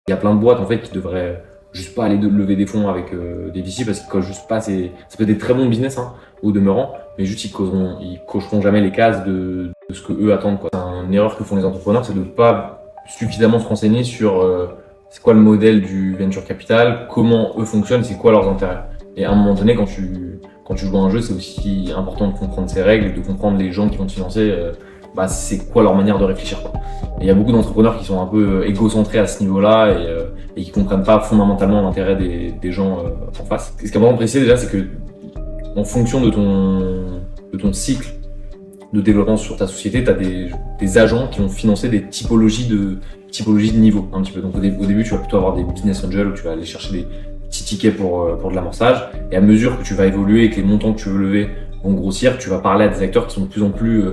Il y a plein de boîtes en fait qui devraient juste pas aller lever des fonds avec des VC parce qu'ils cochent juste pas. Ça peut être des très bons business au demeurant, mais juste ils cocheront jamais les cases de ce que eux attendent, quoi. C'est une erreur que font les entrepreneurs, c'est de pas suffisamment se renseigner sur c'est quoi le modèle du venture capital, comment eux fonctionnent, c'est quoi leurs intérêts. Et à un moment donné, quand tu joues à un jeu, c'est aussi important de comprendre ses règles et de comprendre les gens qui vont te financer, c'est quoi leur manière de réfléchir, quoi. Et il y a beaucoup d'entrepreneurs qui sont un peu égocentrés à ce niveau-là et qui comprennent pas fondamentalement l'intérêt des gens en face. Ce qui est important de préciser déjà, c'est que en fonction de ton cycle de développement sur ta société, tu as des agents qui vont financer des typologies de niveau un petit peu. Donc au début, tu vas plutôt avoir des business angels où tu vas aller chercher des petits tickets pour de l'amorçage. Et à mesure que tu vas évoluer et que les montants que tu veux lever vont grossir, tu vas parler à des acteurs qui sont de plus en plus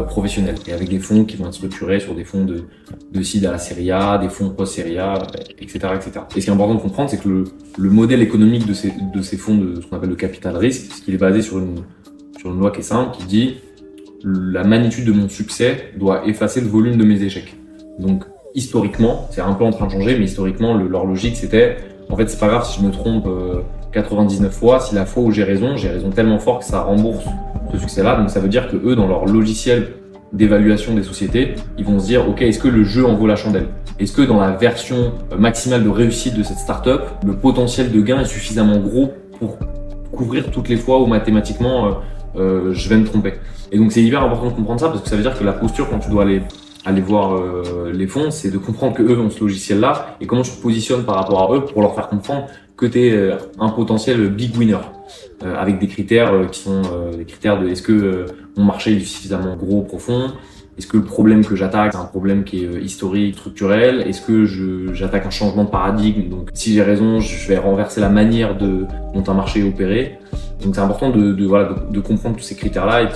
professionnels et avec des fonds qui vont être structurés sur des fonds de seed à la série A, des fonds post-série A, etc., etc. Et ce qui est important de comprendre, c'est que le modèle économique de ces fonds de ce qu'on appelle le capital risque, c'est qu'il est basé sur une loi qui est simple, qui dit la magnitude de mon succès doit effacer le volume de mes échecs. Donc historiquement, c'est un peu en train de changer, mais historiquement, leur logique c'était, en fait c'est pas grave si je me trompe 99 fois, si la fois où j'ai raison tellement fort que ça rembourse ce succès-là. Donc ça veut dire que eux, dans leur logiciel d'évaluation des sociétés, ils vont se dire, ok, est-ce que le jeu en vaut la chandelle? Est-ce que dans la version maximale de réussite de cette startup, le potentiel de gain est suffisamment gros pour couvrir toutes les fois où mathématiquement je vais me tromper? Et donc c'est hyper important de comprendre ça parce que ça veut dire que la posture quand tu dois aller voir les fonds, c'est de comprendre que eux ont ce logiciel-là et comment tu te positionnes par rapport à eux pour leur faire comprendre que tu es un potentiel big winner avec des critères qui sont des critères de est-ce que mon marché est suffisamment gros, profond, est-ce que le problème que j'attaque c'est un problème qui est historique, structurel, est-ce que j'attaque un changement de paradigme, donc si j'ai raison je vais renverser la manière dont un marché est opéré. Donc c'est important de comprendre tous ces critères-là et